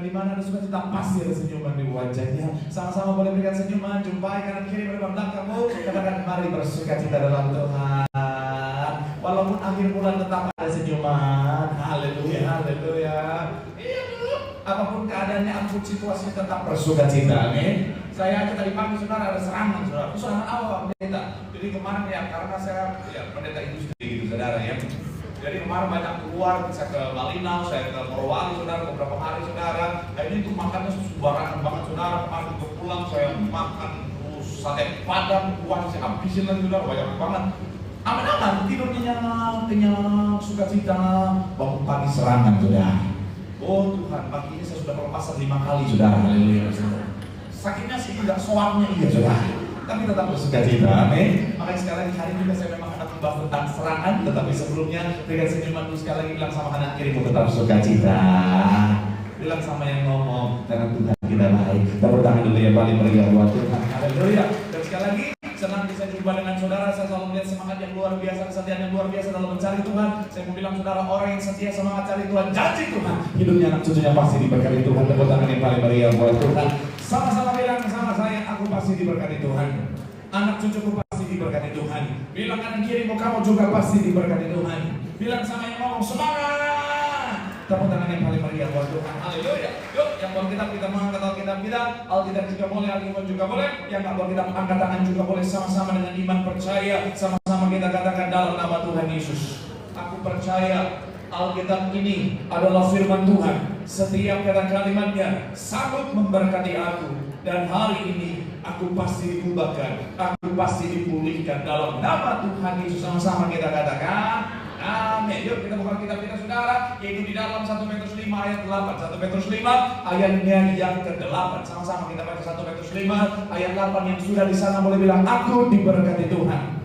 di mana ada sukacita, pasti ada senyuman di wajahnya. Sama-sama boleh berikan senyuman, jumpai kanan kiri berdepan belakangmu, katakan mari bersukacita dalam Tuhan. Walaupun akhir bulan tetap ada senyuman. Haleluya, haleluya. Apapun keadaannya, apapun situasi, tetap bersukacita. Amin. Saya tadi pagi saudara ada serangan, saudara. Serangan apa Pak Pendeta? Jadi kemarin ya, karena saya pendeta industri gitu saudara ya. Jadi kemarin banyak keluar, saya ke Malinau, saya ke Morowali saudara, beberapa hari saudara. Nah ini tuh makannya sembarangan banget saudara. Kemarin gue pulang saya makan sate padang, kuah saya habisin lagi saudara, banyak banget. Aman-aman, tidurnya kenyang, sukacita. Bangun pagi serangan saudara. Oh Tuhan, pagi ini saya sudah berlepasan 5 kali saudara. Haleluya saudara. Sakitnya sih tidak, soalnya iya saudara, tapi tetap bersukacita. Amin. Makanya sekali lagi hari ini juga saya memang akan membahas tentang serangan, tetapi sebelumnya berikan senyuman dulu sekali lagi, bilang sama kanan kirimu tetap bersukacita. Bilang sama yang ngomong, karena Tuhan kita baik. Tepuk tangan dulu ya, paling meriah buat Tuhan. Haleluya. Dan sekali lagi senang bisa jumpa dengan saudara. Saya selalu melihat semangat yang luar biasa, kesetiaan yang luar biasa dalam mencari Tuhan. Saya mau bilang saudara, orang yang setia semangat cari Tuhan, janji Tuhan, hidupnya anak cucunya pasti diberkati Tuhan. Tepuk tangan yang paling meriah buat Tuhan. Sama-sama bilang sama saya, aku pasti diberkati Tuhan. Anak cucuku pasti diberkati Tuhan. Bilang kanan kirimu, kamu juga pasti diberkati Tuhan. Bilang sama yang ngomong, semangat. Tepuk tangan yang paling meriah buat Tuhan. Haleluya. Yuk, yang bawa kita mengangkat Alkitab kita. Alkitab juga boleh, Alkitab juga boleh. Yang nggak bawa kita angkat tangan juga boleh. Sama-sama dengan iman percaya. Sama-sama kita katakan dalam nama Tuhan Yesus. Aku percaya Alkitab ini adalah firman Tuhan. Setiap kata kalimatnya sanggup memberkati aku. Dan hari ini aku pasti diubahkan, aku pasti dipulihkan dalam nama Tuhan Yesus. Sama-sama kita katakan amin. Yuk kita buka kitab kita saudara, yaitu di dalam 1 Petrus 5 ayat 8. 1 Petrus 5 ayatnya yang ke-8. Sama-sama kita baca 1 Petrus 5 ayat 8. Yang sudah di sana boleh bilang aku diberkati Tuhan.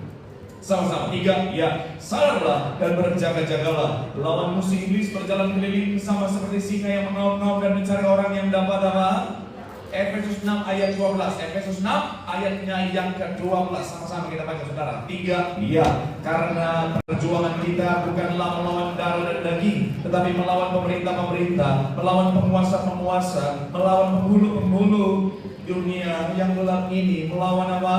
Sama-sama, 3, ya. Sadarlah dan berjaga-jagalah. Lawan musuh iblis berjalan keliling sama seperti singa yang mengaum-ngaum dan mencari orang yang dapat apa? Efesus 6 ayat 12. Efesus 6 ayatnya yang ke-12. Sama-sama kita baca saudara. 3, ya. Karena perjuangan kita bukanlah melawan darah dan daging, tetapi melawan pemerintah-pemerintah, melawan penguasa-penguasa, melawan penghulu-penghulu dunia yang gelap ini. Melawan apa?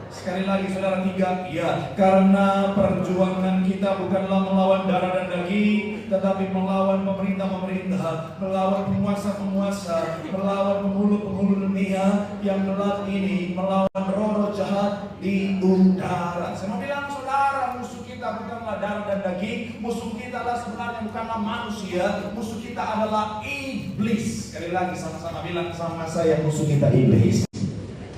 Sekali lagi saudara, 3, ya. Karena perjuangan kita bukanlah melawan darah dan daging, tetapi melawan pemerintah-pemerintah, melawan penguasa-penguasa, melawan penghulu-penghulu dunia yang gelap ini, melawan roh-roh jahat di udara. Saya mau bilang saudara, musuh kita bukanlah darah dan daging, musuh kita adalah sebenarnya bukanlah manusia, musuh kita adalah iblis. Sekali lagi sama-sama bilang sama saya, musuh kita iblis.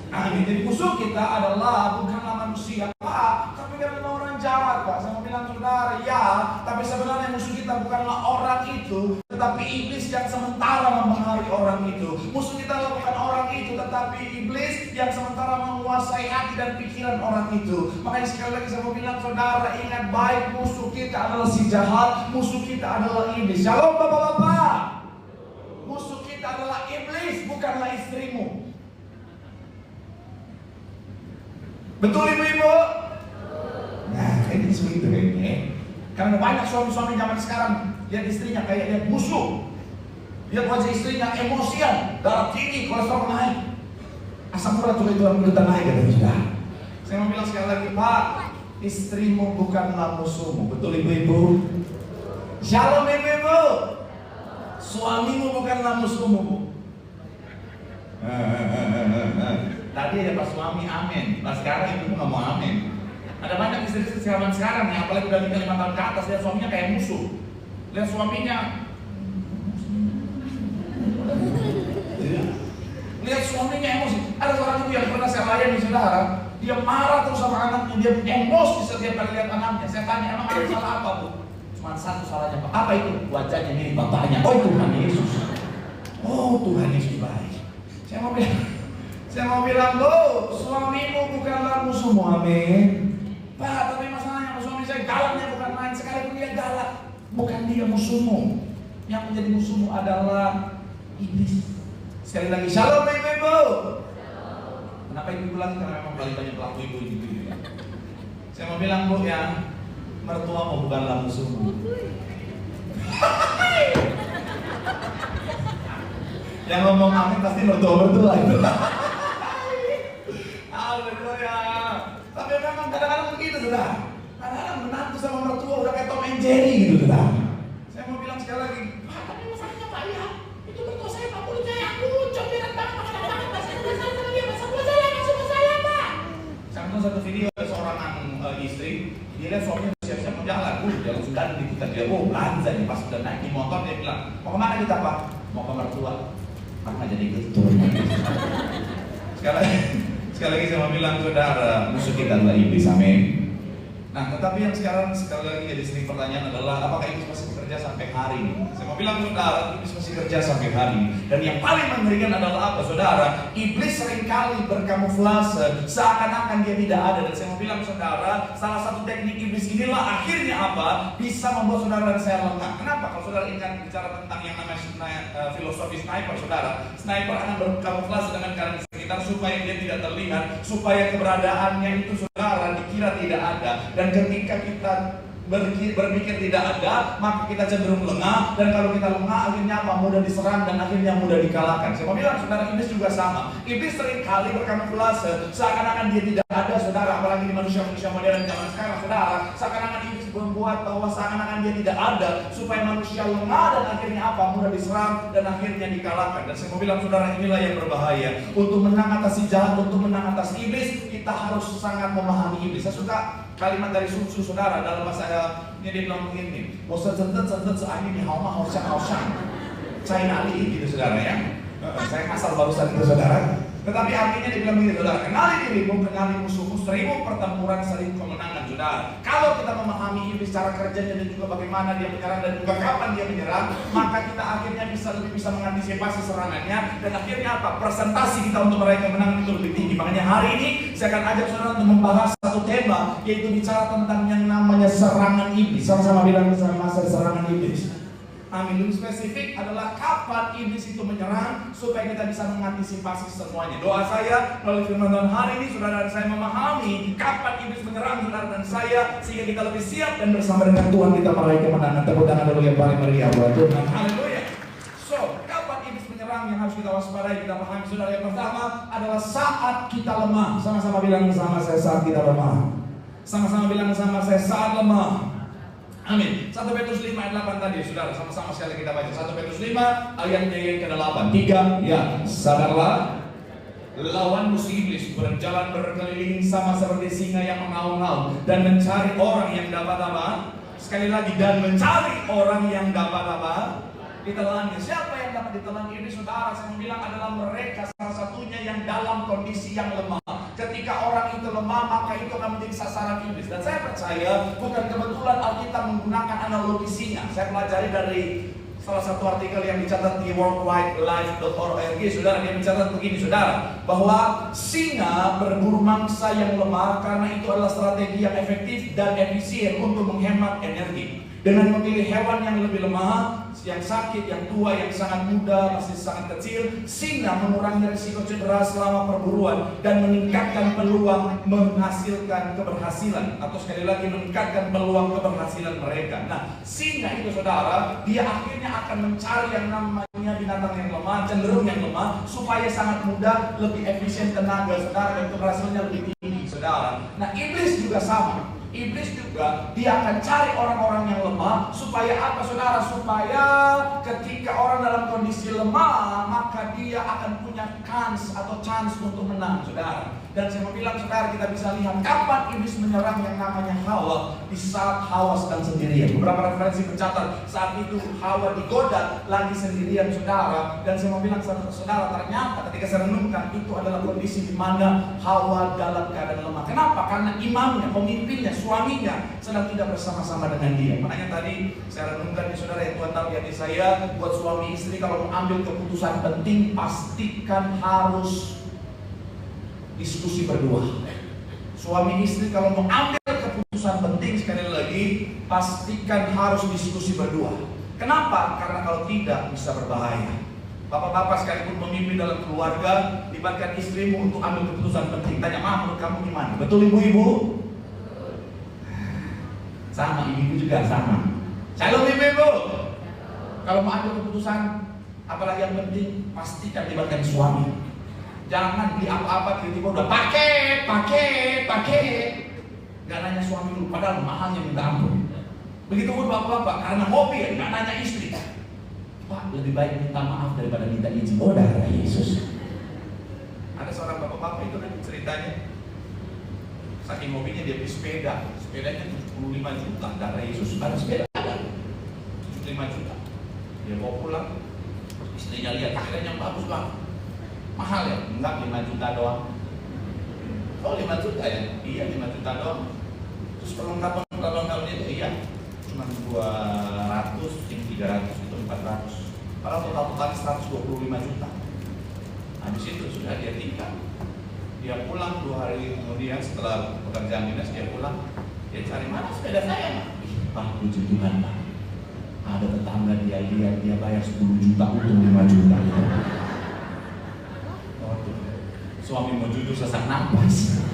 Amin. Jadi musuh kita adalah bukanlah manusia, Pak, tapi adalah orang jahat, Pak. Saya mau bilang saudara, ya, tapi sebenarnya musuh kita bukanlah orang itu, tetapi iblis yang sementara mempengaruhi orang itu. Musuh kita adalah bukan orang itu, tetapi iblis yang sementara menguasai hati dan pikiran orang itu. Makanya sekali lagi saya mau bilang saudara, ingat baik, musuh kita adalah si jahat, musuh kita adalah iblis. Shalom bapak-bapak. Musuh kita adalah iblis, bukanlah istrimu. Betul ibu-ibu? Nah, ini seperti itu kayaknya. Karena banyak suami-suami zaman sekarang lihat istrinya kayak lihat musuh. Lihat wajah istrinya emosian, darah tinggi, kolesterol naik, asam urat juga itu orang naik katanya sudah. Saya mau bilang sekali lagi, Pak, istrimu bukanlah musuhmu. Betul ibu-ibu? Shalom ibu-ibu. Suamimu bukanlah musuhmu. Tadi ada pas suami amin, pas sekarang ibu nggak mau amin. Ada banyak istri-istri sekarang nih, apalagi udah nikah 5 tahun ke atas, lihat suaminya kayak musuh. Lihat suaminya, lihat suaminya emosi. Ada seorang ibu yang pernah saya layani saudara, dia marah terus sama anaknya, dia emosi setiap kali lihat anaknya. Saya tanya, emang ada salah apa bu? Cuma satu salahnya Pak. Apa itu? Wajahnya mirip bapaknya. Oh Tuhan Yesus. Oh Tuhan Yesus baik. Saya mau bilang, lo suamimu bukanlah musuhmu, amin. Pak, tapi masalahnya suami saya galaknya bukan main, sekalipun dia galak, bukan dia musuhmu. Yang menjadi musuhmu adalah iblis. Sekali lagi, shalom ibu-ibu. Kenapa ibu lagi? Karena memang paling banyak pelaku ibu ini. Saya mau bilang bu ya, mertuamu bukanlah musuhmu. Yang ngomong amin pasti mertua itu. Haleluya. Tapi memang kadang-kadang begitu, saudara. Kadang-kadang menantu sama mertua udah kayak Tom and Jerry gitu, saudara. Saya mau bilang sekali lagi, Pak, tapi masalahnya Pak ya, itu mertua saya Pak mulut saya aku, comberan banget, banget, bahasa sama dia, bahasa saya Pak. Saya nonton satu video seorang istri, dia lihat suaminya siap-siap mau jalan, jalan sudah diikutan dia, belanja nih pas sudah naik di motor dia bilang, mau kemana kita Pak? Mau ke mertua. Maka jadi gitu. Sekali lagi saya mau bilang, saudara, musuh kita adalah iblis, amin. Nah, tetapi yang sekarang sekali lagi jadi sering pertanyaan adalah, apakah iblis masih bekerja sampai hari ini? Saya mau bilang, saudara, iblis masih kerja sampai hari ini. Dan yang paling mengerikan adalah apa, saudara? Iblis seringkali berkamuflase seakan-akan dia tidak ada. Dan saya mau bilang, saudara, salah satu teknik iblis inilah akhirnya apa? Bisa membuat saudara dan saya lengah. Kenapa? Kalau saudara ingin bicara tentang yang namanya filosofi sniper, saudara, sniper akan berkamuflase dengan keadaan sekitar supaya dia tidak terlihat, supaya keberadaannya itu saudara dikira tidak ada. Dan ketika kita berpikir tidak ada, maka kita cenderung lengah. Dan kalau kita lengah, akhirnya apa? Mudah diserang dan akhirnya mudah dikalahkan. Saya mau bilang, saudara, iblis juga sama. Iblis seringkali berkamuflase seakan-akan dia tidak ada, saudara. Apalagi di manusia-manusia modern zaman sekarang, saudara, seakan-akan iblis membuat bahwa seakan-akan dia tidak ada, supaya manusia lengah dan akhirnya apa? Mudah diserang dan akhirnya dikalahkan. Dan saya mau bilang, saudara, inilah yang berbahaya. Untuk menang atas si jahat, untuk menang atas iblis, kita harus sangat memahami iblis. Saya suka kalimat dari Sun Tzu, saudara, dalam bahasa dia bilang begini, ini China Ali gitu, saudara ya. Saya ngasal barusan itu, saudara. Tetapi artinya dia bilang begini, saudara, kenali dirimu, kenali musuhmu, 1000 pertempuran 1000 kemenangan, saudara. Kalau kita memahami iblis cara kerjanya dan juga bagaimana dia menyerang dan juga kapan dia menyerang, maka kita akhirnya lebih bisa mengantisipasi serangannya. Dan akhirnya apa? Presentasi kita untuk meraih kemenangan itu lebih tinggi. Makanya hari ini saya akan ajak saudara untuk membahas satu tema, yaitu bicara tentang yang namanya serangan iblis. Sama-sama bilang sama serangan iblis. Amin. Lebih spesifik adalah kapan iblis itu menyerang supaya kita bisa mengantisipasi semuanya. Doa saya melalui firman Tuhan hari ini, saudara dan saya memahami kapan iblis menyerang saudara dan saya, sehingga kita lebih siap dan bersama dengan Tuhan kita meraih kemenangan. Tepuk tangan dulu yang paling meriah buat Tuhan. Haleluya. So, kapan iblis menyerang yang harus kita waspadai, kita pahami, saudara. Yang pertama adalah saat kita lemah. Sama-sama bilang bersama saya, saat kita lemah. Sama-sama bilang bersama saya, saat lemah. Amin. 1 Petrus 5 ayat 8 tadi, saudara, sama-sama sekali kita baca. 1 Petrus 5 ayatnya yang ke-8. 3, ya, sadarlah, lawan musuh iblis berjalan berkeliling sama seperti singa yang mengaum-ngaum dan mencari orang yang dapat apa? Sekali lagi, dan mencari orang yang dapat apa? Ditelannya. Siapa yang dapat ditelan ini, saudara? Saya bilang adalah mereka, salah satunya yang dalam kondisi yang lemah. Ketika orang itu lemah, maka itu akan menjadi sasaran iblis. Dan saya percaya bukan kebetulan Alkitab menggunakan analogi singa. Saya pelajari dari salah satu artikel yang dicatat di worldwidelife.org, saudara. Dia mencatat begini, saudara, bahwa singa berburu mangsa yang lemah karena itu adalah strategi yang efektif dan efisien untuk menghemat energi. Dengan memilih hewan yang lebih lemah, yang sakit, yang tua, yang sangat muda, masih sangat kecil, singa mengurangi risiko cedera selama perburuan dan meningkatkan peluang menghasilkan keberhasilan, atau sekali lagi meningkatkan peluang keberhasilan mereka. Nah, singa itu, saudara, dia akhirnya akan mencari yang namanya binatang yang lemah, cenderung yang lemah, supaya sangat mudah, lebih efisien tenaga, saudara, dan keberhasilannya lebih tinggi, saudara. Nah, iblis juga sama. Iblis juga, dia akan cari orang-orang yang lemah. Supaya apa, saudara? Supaya ketika orang dalam kondisi lemah, maka dia akan punya chance untuk menang, saudara. Dan saya mau bilang, saudara, kita bisa lihat kapan iblis menyerang yang namanya Hawa. Di saat Hawa sedang sendirian. Beberapa referensi mencatat saat itu Hawa digoda lagi sendirian, saudara. Dan saya mau bilang, saudara, ternyata ketika saya renungkan, itu adalah kondisi di mana Hawa dalam keadaan lemah. Kenapa? Karena imamnya, pemimpinnya, suaminya sedang tidak bersama-sama dengan dia. Makanya tadi saya renungkan, saudara, yang Tuhan tahu di hati saya, buat suami istri kalau mengambil keputusan penting, pastikan harus diskusi berdua. Suami istri kalau mengambil keputusan penting, sekali lagi, pastikan harus diskusi berdua. Kenapa? Karena kalau tidak bisa berbahaya. Bapak-bapak sekalipun memimpin dalam keluarga, libatkan istrimu untuk ambil keputusan penting. Tanya, "Ma, menurut kamu gimana?" Betul ibu-ibu? Sama, ibu juga sama. Shalom ibu-ibu. Kalau mau ambil keputusan, Apalagi yang penting pastikan libatkan suami. Jangan beli apa-apa tiba-tiba udah pakai. Gak nanya suami dulu, padahal mahalnya minta ampun. Begitu pun bapak-bapak, karena hobi ya, gak nanya istri. Pak, lebih baik minta maaf daripada minta izin. Oh, darah Yesus. Ada seorang bapak-bapak itu kan ceritanya, saking hobinya dia beli sepeda. Sepedanya 75 juta, darah Yesus. Ada sepeda ada 75 juta. Dia bawa pulang, istrinya lihat sepedanya bagus banget. Mahal ya? Enggak, 5 juta doang. Oh, 5 juta ya? Iya, 5 juta doang. Terus perlengkapan itu iya, cuma 200, yang 300 itu 400. Kalau total 125 juta. Habis itu sudah dia tinggal. Dia pulang 2 hari kemudian setelah pekerjaan dinas dia pulang. Dia cari mana sepeda saya? Pak, puji Tuhan Pak. Ada tetangga dia lihat dia bayar 10 juta untung 5 juta. Suami mau jujur sesak nafas.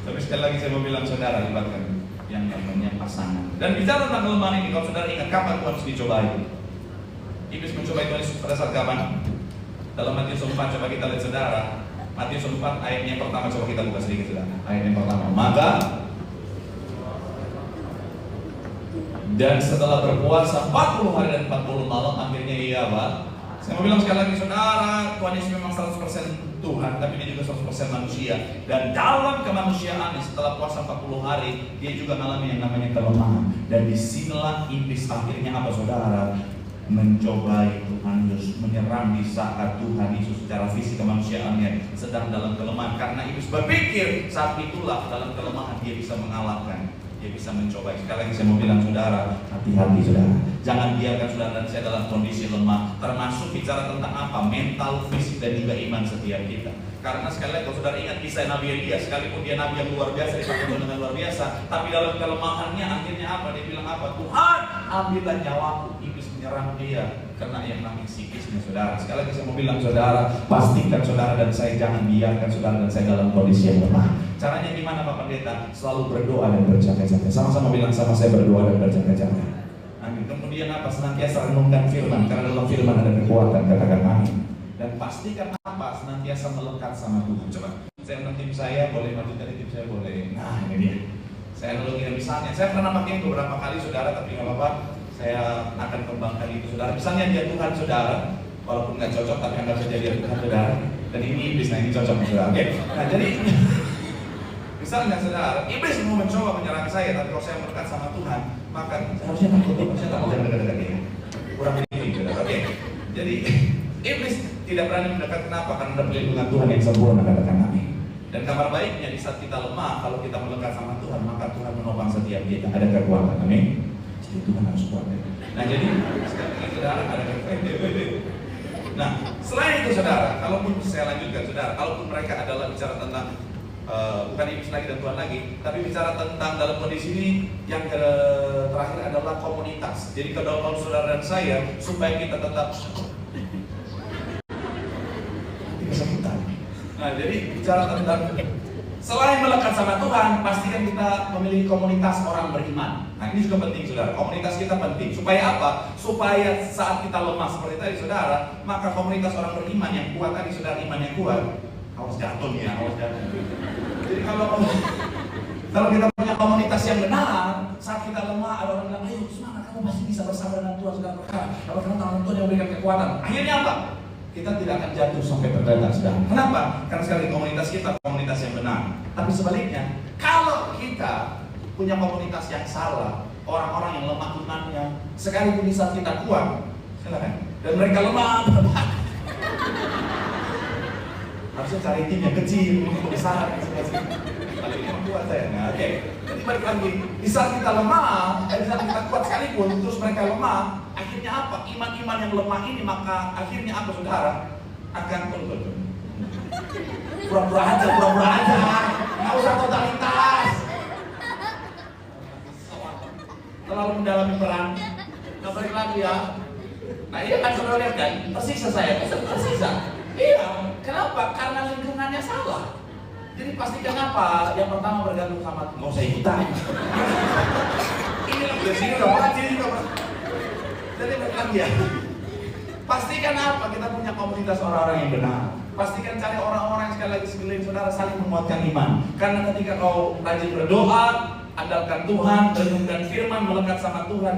Tapi sekali lagi saya mau bilang saudara, libatkan yang namanya pasangan. Dan bicara tentang kelemahan ini, kalau saudara ingat kapan Tuhan dicobai? Iblis mencobai Tuhan Yesus pada saat kapan? Dalam Matius 4, coba kita lihat saudara. Matius 4 ayat yang pertama, coba kita buka sedikit saudara. Ayat yang pertama. Maka dan setelah berpuasa 40 hari dan 40 malam, akhirnya ia apa? Saya mau bilang sekali lagi saudara, Tuhan Yesus memang 100% Tuhan, tapi dia juga 100% manusia. Dan dalam kemanusiaannya setelah puasa 40 hari, dia juga mengalami yang namanya kelemahan. Dan disinilah iblis akhirnya apa saudara? Mencobai Tuhan Yesus, menyerang di saat Tuhan Yesus secara fisik kemanusiaannya sedang dalam kelemahan. Karena iblis berpikir saat itulah dalam kelemahan dia bisa mengalahkan, dia bisa mencoba. Sekali lagi saya mau bilang saudara, hati-hati saudara. Jangan biarkan saudara dan saya dalam kondisi lemah. Termasuk bicara tentang apa? Mental, fisik dan juga iman setiap kita. Karena sekali lagi kalau saudara ingat kisah Nabi Elia, sekalipun dia Nabi yang luar biasa, dipakai dengan luar biasa, tapi dalam kelemahannya akhirnya apa? Dia bilang apa? Tuhan, ambillah nyawaku. Iblis menyerang dia karena yang namanya psikisnya saudara. Sekali lagi saya mau bilang saudara, pastikan saudara dan saya jangan biarkan saudara dan saya dalam kondisi yang lemah. Caranya gimana Pak Pendeta? Selalu berdoa dan berjaga-jaga. Sama-sama bilang sama saya, berdoa dan berjaga-jaga. Amin. Kemudian apa? Senantiasa renungkan firman, karena dalam firman ada kekuatan. Katakan amin. Dan pastikan apa? Senantiasa melekat sama Tuhan. Coba saya menurut tim saya, boleh maju dari tim saya, boleh. Nah ini dia. Saya lalu misalnya, saya pernah pakai beberapa kali saudara, tapi nggak apa-apa. Saya akan kembangkan itu saudara. Misalnya dia Tuhan saudara, walaupun nggak cocok, tapi anggap saja dia Tuhan saudara. Dan ini iblis, nah ini cocok saudara. Oke? Nah jadi misalnya saudara, iblis mau mencoba menyerang saya, tapi kalau saya melekat sama Tuhan, maka harusnya takut, harusnya takut jangan dekat-dekat dia. Kurang ini saudara. Oke? Jadi iblis tidak berani mendekat. Kenapa? Karena ada perlindungan Tuhan yang sempurna, katakan amin. Dan kabar baiknya di saat kita lemah, kalau kita melekat sama Tuhan, maka Tuhan menopang setiap kita. Ada kekuatan, amin. Jadi Tuhan harus kuat. Nah jadi sekarang saudara ada kekuatan. Nah selain itu saudara, kalaupun saya lanjutkan saudara, kalaupun mereka adalah bicara tentang bukan iblis lagi dan Tuhan lagi, tapi bicara tentang dalam kondisi ini yang terakhir adalah komunitas. Jadi kalau saudara dan saya supaya kita tetap kesemutan. Nah jadi bicara tentang selain melekat sama Tuhan, pastikan kita memiliki komunitas orang beriman. Nah ini juga penting saudara, komunitas kita penting. Supaya apa? Supaya saat kita lemah seperti tadi saudara, maka komunitas orang beriman yang kuat tadi saudara, iman yang kuat. Awas jatuh nih ya, awas jatuh. Jadi kalau kita punya komunitas yang benar, saat kita lemah ada orang bilang, ayo semangat, kamu pasti bisa bersama dengan Tuhan segala perkara. Kalau karena tangan Tuhan yang memberikan kekuatan. Akhirnya apa? Kita tidak akan jatuh sampai tergeletak saudara. Kenapa? Karena sekali komunitas kita komunitas yang benar. Tapi sebaliknya, kalau kita punya komunitas yang salah, orang-orang yang lemah imannya, sekalipun di saat kita kuat, silakan. Dan mereka lemah, harusnya cari tim yang kecil, besar, paling ini kuat saya. Nah, oke. Jadi balik lagi, di saat kita lemah, di saat kita kuat sekalipun, terus mereka lemah, akhirnya apa? Iman-iman yang lemah ini, maka akhirnya apa saudara? Akan turun. Pura-pura aja, nggak usah totalitas. Terlalu mendalami peran, nggak balik lagi ya. Nah iya kan saudara lihat kan, tersiksa saya, tersiksa. Iya, kenapa? Karena lingkungannya salah. Jadi pastikan apa? Yang pertama bergantung sama, nggak usah ikutan. Ini lah dari sini udah pernah, sini juga pernah. Jadi balik lagi ya. Pastikan apa? Kita punya komunitas orang-orang yang benar. Pastikan cari orang-orang yang sekali lagi sekeliling saudara saling menguatkan iman. Karena ketika kau rajin berdoa, andalkan Tuhan, renungkan firman, melekat sama Tuhan,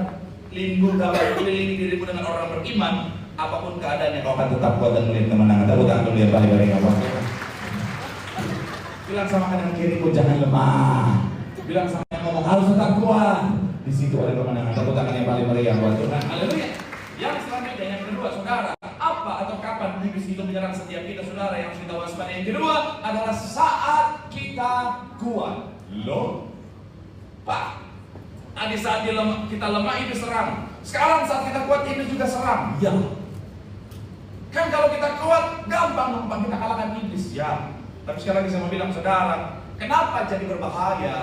kelilingi dirimu dengan orang beriman, apapun keadaannya kau akan tetap kuat dan melihat kemenangan. Tepuk tangan dulu ya balik-balik kawan. Bilang sama kanan kirimu jangan lemah. Bilang sama yang ngomong harus tetap kuat. Di situ ada kemenangan. Tepuk tangan yang paling meriah buat Tuhan. Haleluya. Yang selanjutnya yang kedua saudara, apa atau kapan iblis itu menyerang setiap kita saudara yang kita waspada? Yang kedua adalah saat kita kuat. Loh, Pak, tadi saat kita lemah iblis serang. Sekarang saat kita kuat iblis juga serang. Ya. Kan kalau kita kuat gampang numpang kita kalahkan iblis. Ya. Tapi sekali lagi saya mau bilang saudara, kenapa jadi berbahaya?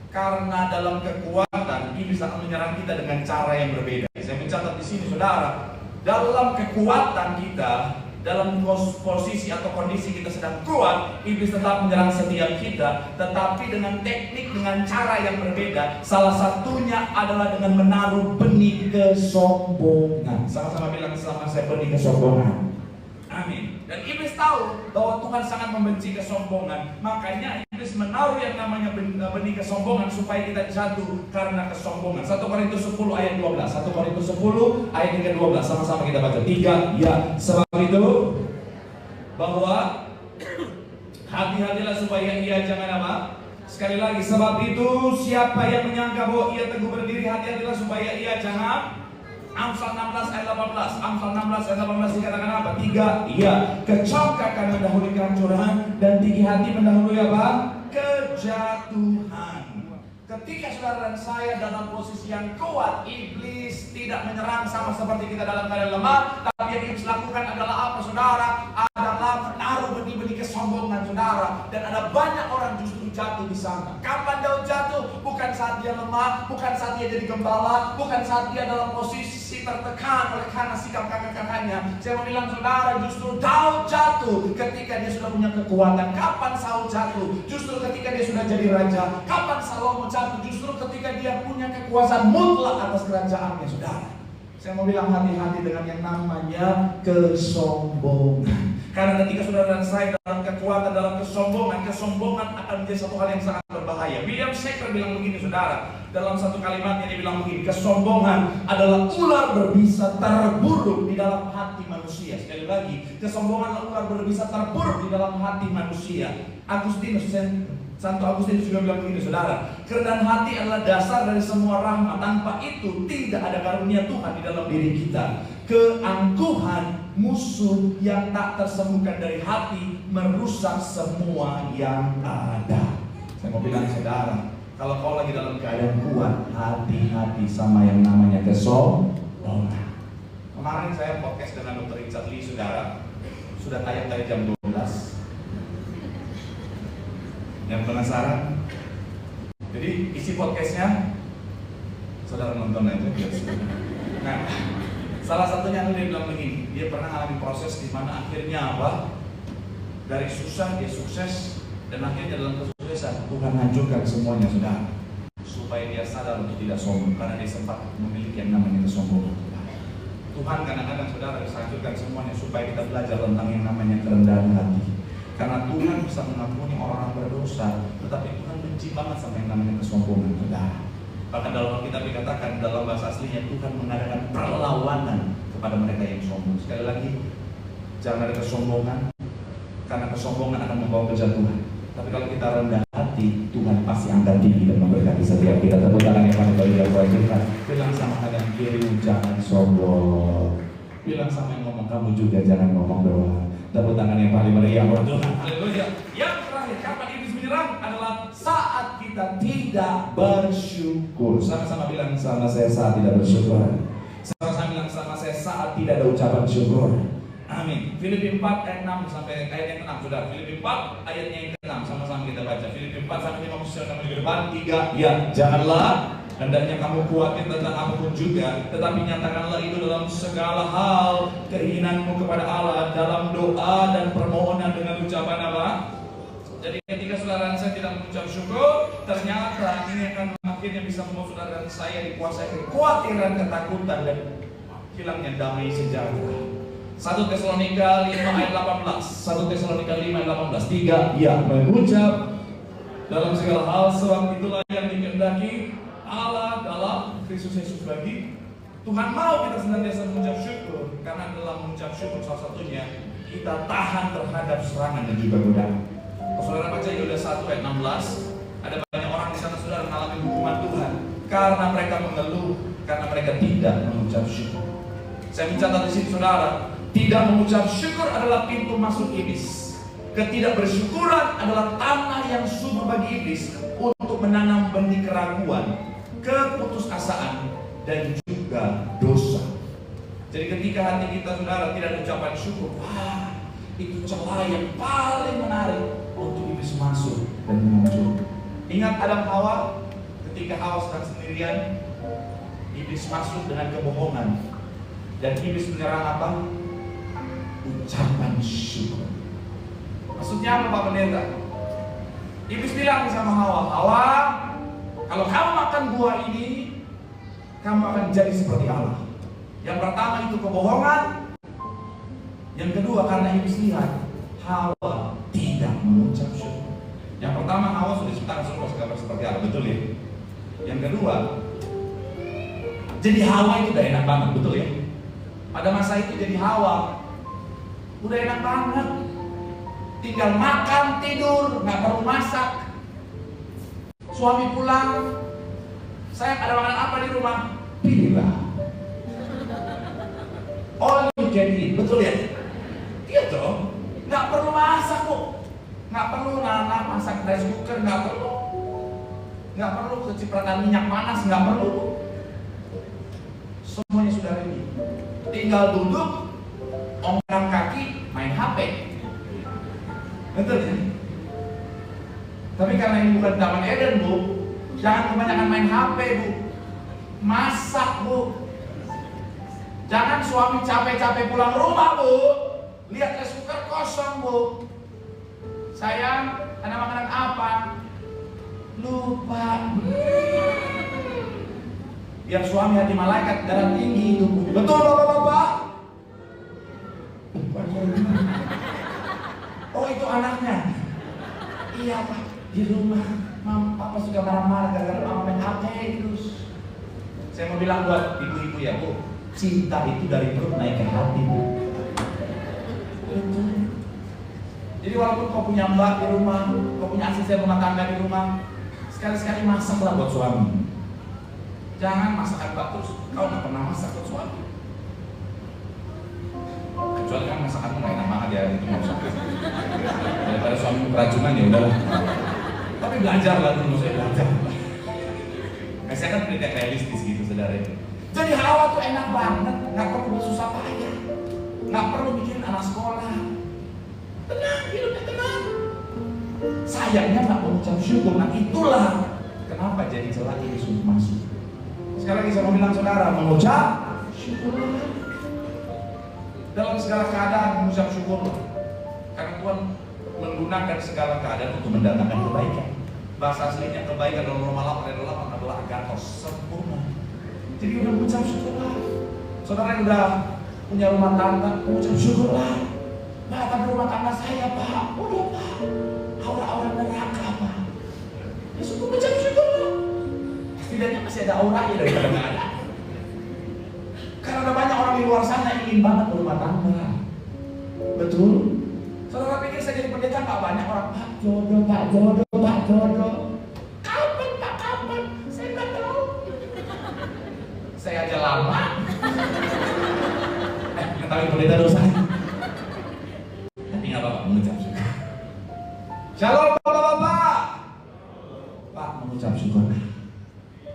Karena dalam kekuatan iblis akan menyerang kita dengan cara yang berbeda. Saya mencatat di sini saudara, dalam kekuatan kita, dalam posisi atau kondisi kita sedang kuat, iblis tetap menyerang setiap kita, tetapi dengan teknik, dengan cara yang berbeda. Salah satunya adalah dengan menaruh benih kesombongan. Sama-sama bilang sama saya, benih kesombongan. Amin. Dan iblis tahu bahwa Tuhan sangat membenci kesombongan. Makanya iblis menaruh yang namanya benih kesombongan supaya kita jatuh karena kesombongan. 1 Korintus 10 ayat 12. 1 Korintus 10 ayat 12. Sama-sama kita baca. 3. Ya, sebab itu bahwa hati-hatilah supaya ia jangan apa? Sekali lagi, sebab itu siapa yang menyangka bahwa ia teguh berdiri, hati-hatilah supaya ia jangan. Amsal 16 ayat 18. Amsal 16 ayat 18 dikatakan apa? 3. Iya, kecongkakan mendahului kehancuran dan tinggi hati mendahului apa? Kejatuhan. Ketika saudara dan saya dalam posisi yang kuat, iblis tidak menyerang sama seperti kita dalam keadaan lemah. Tapi yang iblis lakukan adalah apa saudara? Adalah menaruh benih-benih kesombongan saudara. Dan ada banyak orang justru jatuh di sana. Kapan Daud jatuh? Bukan saat dia lemah, bukan saat dia jadi gembala, bukan saat dia dalam posisi tertekan oleh karena sikap kakak-kakaknya. Saya mau bilang saudara, justru Daud jatuh ketika dia sudah punya kekuatan. Kapan Saul jatuh? Justru ketika dia sudah jadi raja. Kapan Salomo jatuh? Justru ketika dia punya kekuasaan mutlak atas kerajaannya saudara. Saya mau bilang hati-hati dengan yang namanya kesombongan. Karena ketika saudara dan saya dalam kekuatan, dalam kesombongan akan menjadi satu hal yang sangat berbahaya. William Shakespeare bilang begini saudara, dalam satu kalimatnya dia bilang begini, kesombongan adalah ular berbisa terburuk di dalam hati manusia. Sekali lagi, kesombongan adalah ular berbisa terburuk di dalam hati manusia. Santo Agustinus juga bilang begini saudara, kerendahan hati adalah dasar dari semua rahmat. Tanpa itu tidak ada karunia Tuhan di dalam diri kita. Keangkuhan, musuh yang tak tersembuhkan dari hati, merusak semua yang ada. Saya mau bilang saudara, kalau kau lagi dalam keadaan kuat, hati-hati sama yang namanya kesombongan. Kemarin saya podcast dengan Dr. Richard Lee saudara, sudah tayang dari jam 12. Yang penasaran? Jadi isi podcastnya saudara nonton aja biar sudah. Nah, salah satunya dia bilang begini, dia pernah mengalami proses di mana akhirnya apa? Dari susah dia sukses dan akhirnya dalam kesuksesan Tuhan hancurkan semuanya saudara, supaya dia sadar untuk tidak sombong karena dia sempat memiliki yang namanya kesombongan. Tuhan kadang-kadang saudara bisa hancurkan semuanya supaya kita belajar tentang yang namanya kerendahan hati. Karena Tuhan bisa mengampuni orang-orang berdosa, tetapi Tuhan benci banget sama yang namanya kesombongan saudara. Bahkan dalam Alkitab dikatakan dalam bahasa aslinya Tuhan mengadakan perlawanan kepada mereka yang sombong. Sekali lagi, jangan ada kesombongan, karena kesombongan akan membawa kejatuhan. Tapi kalau kita rendah hati, Tuhan pasti angkat tinggi dan memberkati setiap kita. Tepuk tangan yang paling bagi yang kita. Bilang sama kanan kiri, jangan sombong. Bilang sama yang ngomong, kamu juga jangan ngomong doang. Tepuk tangan yang paling meriah buat Tuhan. Haleluya. Yang terakhir, kapan iblis menyerang adalah saat kita tidak bersyukur. Sama-sama bilang sama saya saat tidak bersyukur. Sama-sama bilang sama saya saat tidak ada ucapan syukur. Amin. Filipi 4 ayat 6 sampai ayat yang ke-6 sudah. Filipi 4 ayatnya yang ke-6 sama-sama kita baca. Filipi 4 sampai 5 sama di depan 3. Ya, janganlah hendaknya kamu khawatir tentang apapun juga, tetapi nyatakanlah itu dalam segala hal keinginanmu kepada Allah dalam doa dan permohonan dengan ucapan apa? Jadi ketika saudara dan saya tidak mengucap syukur, ternyata ini akan akhirnya bisa membuat saudara dan saya dikuasai kekhawatiran, ketakutan dan hilangnya damai sejahtera. 1 Tesalonika 5 ayat 18. 1 Tesalonika 5 ayat 18. 3, ia mengucap dalam segala hal sebab itulah yang dikehendaki Allah dalam Kristus Yesus bagi Tuhan mau kita senantiasa mengucap syukur, karena dalam mengucap syukur salah satunya kita tahan terhadap serangan dan juga godaan. Kalau saudara baca Yudas 1 ayat 16, ada banyak orang di sana saudara mengalami hukuman Tuhan karena mereka mengeluh, karena mereka tidak mengucap syukur. Saya mencatat di sini saudara, tidak mengucap syukur adalah pintu masuk iblis. Ketidakbersyukuran adalah tanah yang subur bagi iblis untuk menanam benih keraguan, keputusasaan, dan juga dosa. Jadi ketika hati kita saudara tidak ada ucapan syukur, wah, itu celah yang paling menarik untuk iblis masuk dan muncul. Ingat Adam Hawa, ketika Hawa sedang sendirian, iblis masuk dengan kebohongan, dan iblis menyerang apa? Ucapan syukur. Maksudnya apa Pak Pendeta? Iblis bilang sama Hawa, Hawa, kalau kamu makan buah ini, kamu akan jadi seperti Allah. Yang pertama itu kebohongan. Yang kedua karena iblis lihat Hawa tidak mengucap syukur. Yang pertama Hawa sudah diciptakan surga seperti Allah, betul ya? Yang kedua, jadi Hawa itu udah enak banget, betul ya? Pada masa itu jadi Hawa udah enak banget, tinggal makan, tidur, nggak perlu masak. Suami pulang, sayang ada makanan apa di rumah? Pilihlah. All you can eat, betul ya? Iya dong, nggak perlu masak kok, nggak perlu nanak masak rice cooker, nggak perlu kecipratan minyak panas, nggak perlu. Semuanya sudah ready. Tinggal duduk, ongkang kaki, main HP. Betul ya? Tapi karena ini bukan Taman Eden, Bu, jangan kebanyakan main HP, Bu. Masak, Bu. Jangan suami capek-capek pulang rumah, Bu, lihat rice cooker kosong, Bu. Sayang, ada makanan apa? Lupa. Biar suami hati malaikat, darah tinggi itu, Bu. Betul, Bapak-bapak? Oh, itu anaknya. Iya, Pak. Di rumah, Papa suka marah-marah gara-gara Mama main HP terus. Saya mau bilang buat ibu-ibu ya, Bu, cinta itu dari perut naik ke hati, Bu. Jadi walaupun kau punya mbak di rumah, kau punya asisten rumah tangga di rumah, sekali-sekali masaklah buat suami. Jangan masakan mbak terus, kau nggak pernah masak buat suami. Kecuali kan masakanmu nggak enak banget ya, itu nggak usah. Daripada suami keracunan ya udahlah. Tapi belajarlah dulu, saya belajar. Saya kan pendidikan realistis gitu, saudara. Jadi Hawa tuh enak banget, nggak perlu susah payah, nggak perlu bikin anak sekolah. Tenang, hidupnya tenang. Sayangnya nggak mengucap syukur. Nah itulah kenapa jadi celah ini sulit masuk. Sekali lagi saya mau bilang saudara, mengucap syukurlah. Dalam segala keadaan mengucap syukurlah. Karena Tuhan menggunakan segala keadaan untuk mendatangkan kebaikan. Bahasa aslinya kebaikan dalam Roma 8 adalah agathos, sempurna. Jadi udah mengucap syukurlah. Saudara yang udah punya rumah tangga, mengucap syukurlah. Pak, tapi rumah tangga saya, Pak, udah, Pak, aura-aura neraka, Pak. Ya sudah mengucap syukurlah. Setidaknya masih ada auranya daripada nggak ada. Karena ada banyak orang di luar sana yang ingin banget berumah tangga. Betul? Saudara pikir saya jadi pendeta nggak banyak orang, Pak jodoh, Pak jodoh, Pak jodoh. Kapan, Pak, kapan? Saya nggak tahu. Saya aja lama. Ngetahui pendeta dosa. Nanti nggak apa-apa mengucap syukur. Shalom, Bapak-bapak. Pak mengucap syukurlah.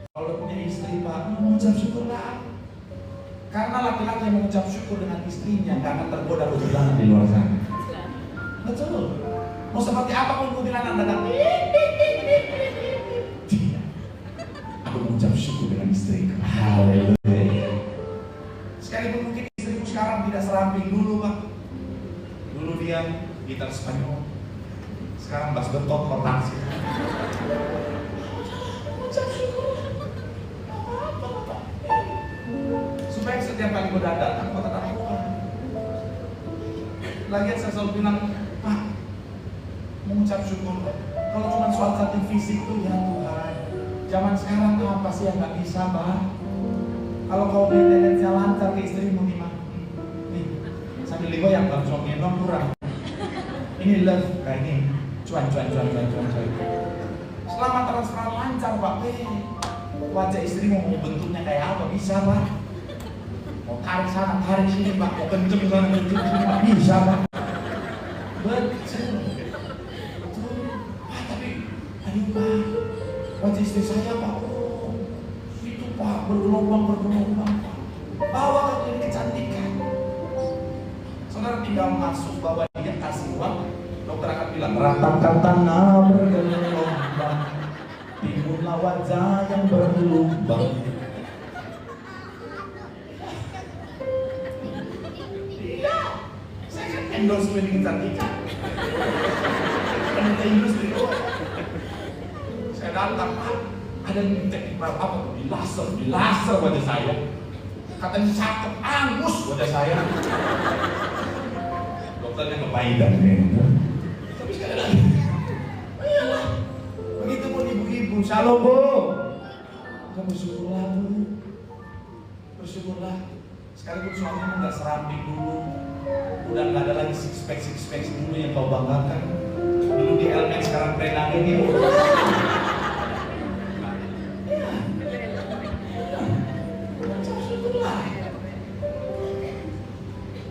Kalau udah punya istri, Pak mengucap syukurlah. Karena laki-laki yang mengucap syukur dengan istrinya nggak akan tergoda berjalan di luar sana. Betul. Mau seperti apapun gue bilang anak datang. Aku mengucap syukur dengan istriku. Haleluya. Sekalipun mungkin istriku sekarang tidak seramping dulu, Pak. Dulu dia gitar Spanyol. Sekarang bass betok kotak sih. Mengucap syukur. Supaya setiap kali kau datang, kau tetap pulang. Lagian saya selalu bilang, Pak, mengucap syukur. Kalau cuma soal cantik fisik tuh ya Tuhan. Zaman sekarang apa sih yang nggak bisa, Pak? Kalau kau maintenance-nya lancar ke istrimu gimana? Nih, sambil digoyang kalau cuma gendong kurang. Ini love kayak ini, cuan. Selama transferan lancar, Pak. Wajah istrimu mau bentuknya kayak apa bisa, Pak? Mau tarik sana, tarik sini, Pak. Mau kenceng sana, kenceng sini, Pak. Bisa, Pak. Betul. Pak, tapi aduh, Pak. Wajah istri saya, Pak. Oh, itu, Pak, bergelombang, Pak. Bawa ke klinik kecantikan. Saudara tinggal masuk, bawa dia, kasih uang. Dokter akan bilang, ratakan tanah bergelombang, timbullah wajah yang berlubang. Iya, saya kan endorse klinik kecantikan. Peneliti industri. Saya datang, Pak, ada teknik apa tuh? Di laser wajah saya. Katanya cakep, angus wajah saya. Dokternya kepaidan nih. Tapi sekali lagi, iyalah. Begitu pun ibu-ibu, shalom Bu. Kamu bersyukurlah Bu. Bersyukurlah. Sekalipun suamimu nggak seramping dulu, udah nggak ada lagi six pack dulu yang kau banggakan. Dulu di LX, sekarang Renang ini.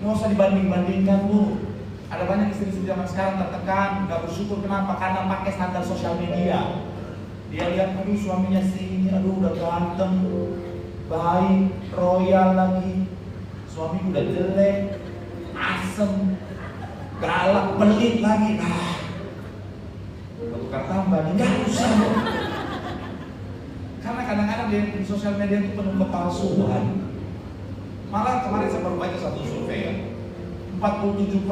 Nggak usah dibanding-bandingkan Bu. Ada banyak istri-istri zaman sekarang tertekan, nggak bersyukur. Kenapa? Karena pakai standar sosial media. Dia lihat, aduh suaminya sini, aduh udah ganteng, baik, royal lagi. Suami udah jelek, asem, galak, pelit lagi. Nah, tukar tambah, nggak usah. Karena kadang-kadang di sosial media itu penuh kepalsuan. Malah kemarin saya baru baca satu survei ya, 47%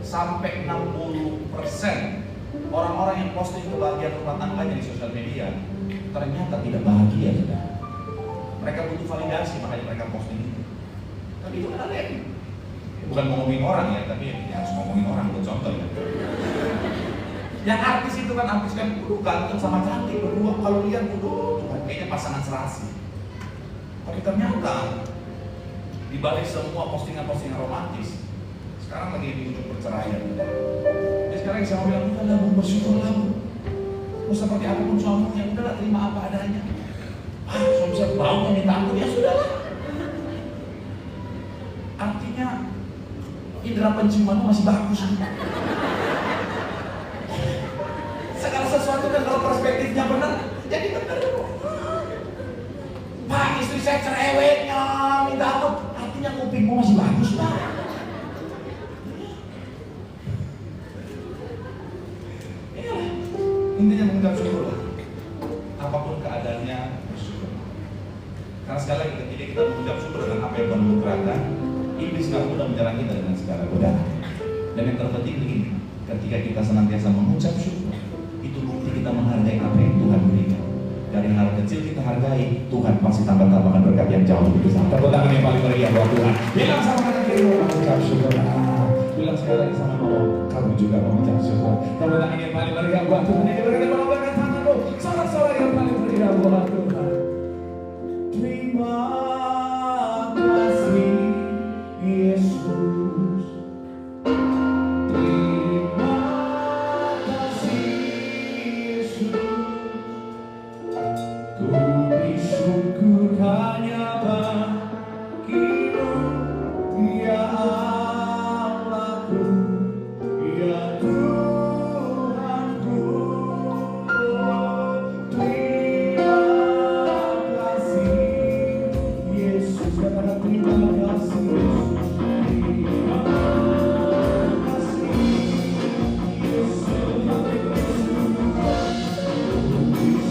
sampai 60% orang-orang yang posting kebahagiaan rumah tangganya di sosial media ternyata tidak bahagia sudah. Mereka butuh validasi, makanya mereka posting itu. Tapi itu kan ada yang bukan ngomongin orang ya, tapi ya harus ngomongin orang, buat contoh ya. Yang artis itu kan ganteng sama cantik berdua, kalau lihat Tuhan kayaknya pasangan serasi. Tapi ternyata di balik semua postingan-postingan romantis, sekarang lagi di ujung perceraian. Jadi sekarang saya mau bilang, udahlah Bu, bersyukurlah Bu. Mau seperti apapun suaminya, udahlah terima apa adanya. Suami saya baunya minta ampun, ya sudahlah. Artinya indera penciumanmu masih bagus. Segala sesuatu kan kalau perspektifnya benar, jadi benar. Pak, istri saya cerewetnya minta ampun, artinya kupingmu masih bagus, Pak. Iyalah, intinya mengucap syukur lah. Apapun keadaannya, bersyukur. Karena sekali lagi ketika kita mengucap syukur dengan apa yang Tuhan kerjakan, iblis nggak mudah menyerang kita dengan segala godaan. Dan yang terpenting begini, ketika kita senantiasa mengucap syukur, itu bukti kita menghargai apa yang Tuhan berikan. Dari hal kecil kita hargai, Tuhan pasti tambah-tambahkan berkat yang jauh lebih besar. Tepuk tangan yang paling meriah buat Tuhan. Bilang sama kanan kiri, mengucap syukur. Bilang sekali lagi sama Allah, kamu juga mengucap syukur. Tepuk tangan yang paling meriah buat Tuhan. Ini berkat melambangkan tanganmu. Sorak-sorak yang paling meriah buat Tuhan. Terima kasih Yesus. Terima kasih Yesus. Ku bersyukur hanya bagimu, ya Allahku, ya Tuhanku. Terima kasih Yesus, katakan terima kasih Yesus. Terima kasih Yesus. Ku bersyukur hanya bagimu.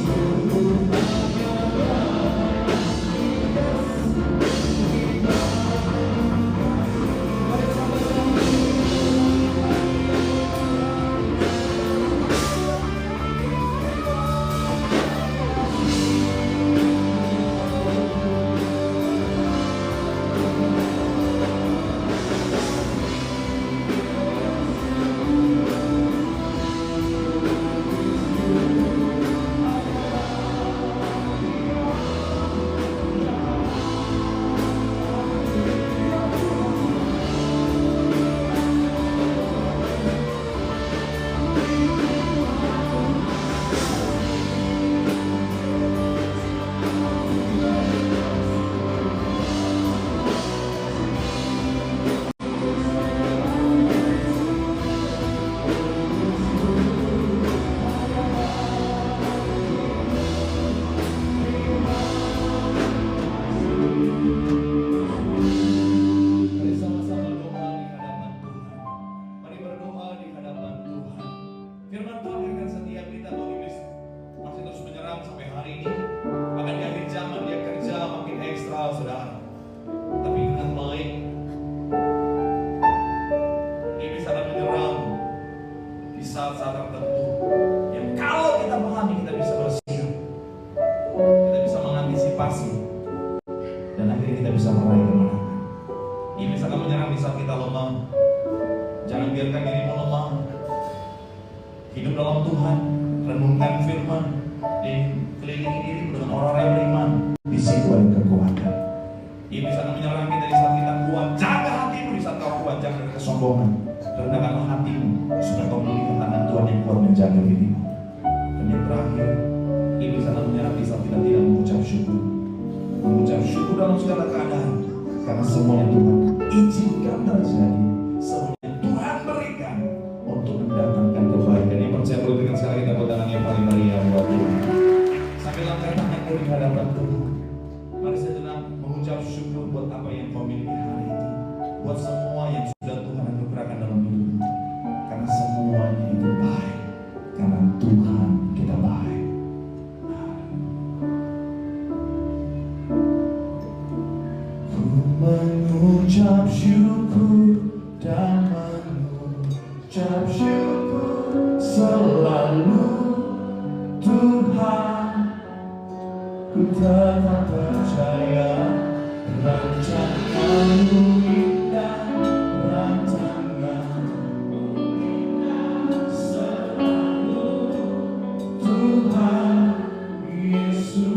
antisipasi, dan akhirnya kita bisa meraih kemenangan. Ini bisa kamu menyerang di saat kita lemah. Jangan biarkan dirimu lemah. Hidup dalam Tuhan, renungkan firman, dikelilingi dirimu dengan orang-orang yang beriman. Di situ ada kekuatan. Ini bisa kamu menyerang kita di saat kita kuat. Jaga hatimu di saat kau kuat, jangan kesombongan. Rendahkanlah hatimu supaya kau melihat tangan Tuhan yang kuat menjaga dirimu. Dan yang terakhir, ini bisa kamu menyerang di saat kita tidak mengucap syukur. Mengucap syukur dalam segala keadaan, karena semuanya Tuhan izinkan terjadi, semuanya Tuhan berikan untuk mendatangkan kebaikan. Yang percaya boleh berikan sekali kita buat tangan yang paling meriah buat Tuhan. Sambil angkat tanganmu di hadapan Tuhan, mari sejenak mengucap syukur buat apa yang kau miliki hari ini, buat semua yang sudah Tuhan anugerahkan dalam hidupmu, karena semuanya itu baik, karena Tuhan kita baik. Mengucap syukur dan mengucap syukur selalu Tuhan, ku tetap percaya rancangan-Mu indah, rancangan-Mu indah selalu Tuhan Yesus.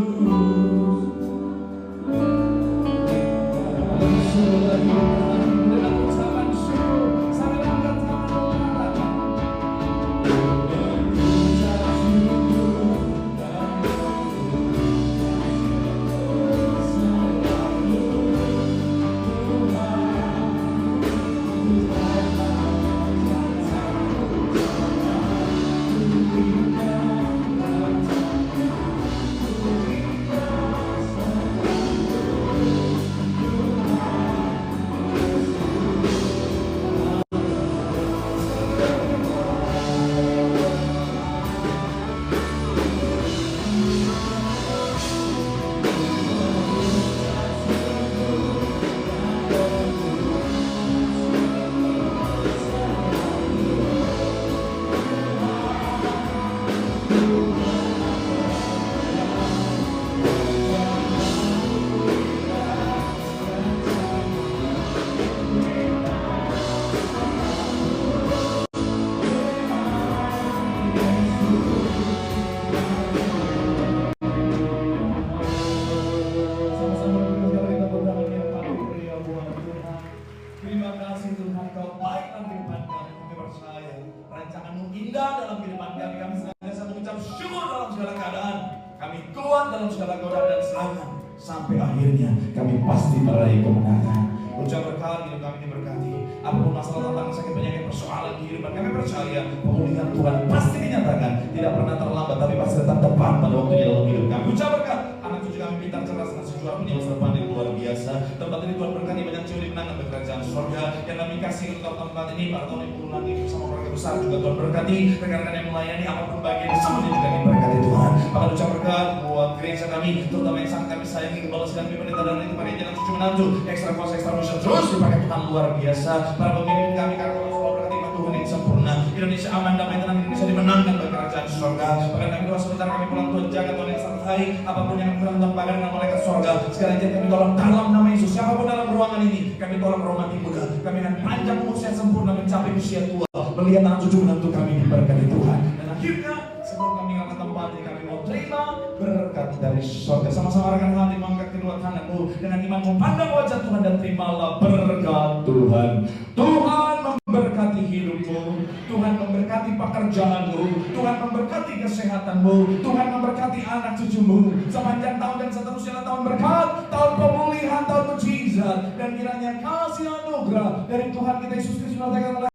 Dalam segala godaan dan serangan, sampai akhirnya kami pasti meraih kemenangan. Ucap berkat hidup kami diberkati. Apapun masalah, tantangan, sakit, penyakit, persoalan kehidupan, kami percaya pemulihan Tuhan pasti dinyatakan. Tidak pernah terlambat, tapi pasti datang tepat pada waktunya dalam hidup kami. Ucap berkat anak cucu kami pintar, cerdas, dan sejuar, punya masa depan yang luar biasa. Tempat ini Tuhan berkati banyak jiwa dimenangkan ke kerajaan surga. Yang kami kasih untuk tempat ini pada tahun yang puluhan ini bersama keluarga besar juga Tuhan berkati. Rekan-rekan yang melayani apapun bagian semuanya juga diberkati Tuhan. Maka ucap berkat buat gereja kami, terutama yang sangat kami sayangi, kepala sedang pendeta dan itu pada jangan cucu menantu, ekstra kuasa, ekstra mission terus dipakai Tuhan luar biasa. Para pemimpin kami, karena Allah berkati Tuhan yang sempurna. Indonesia aman, damai, tenang, Indonesia dimenangkan bagi kerajaan surga. Bahkan kami doa sebentar kami pulang Tuhan jaga Tuhan yang santai. Apapun yang kurang Tuhan pakai dengan malaikat surga. Sekali lagi kami tolong dalam nama Yesus. Siapapun dalam ruangan ini, kami tolong roh mati muda. Kami akan panjang usia sempurna mencapai usia tua. Melihat anak cucu menantu kami diberkati Tuhan. Dan akhirnya sebelum kami akan tempat ini, kami mau terima berkat dari surga. Sama-sama rekan hati mengangkat kedua tanganmu dengan iman memandang wajah Tuhan dan terimalah berkat Tuhan. Tuhan memberkati hidupmu, Tuhan memberkati pekerjaanmu, Tuhan memberkati kesehatanmu, Tuhan memberkati anak cucumu sepanjang tahun dan seterusnya. Tahun berkat, tahun pemulihan, tahun mujizat, dan kiranya kasih anugerah dari Tuhan kita Yesus Kristus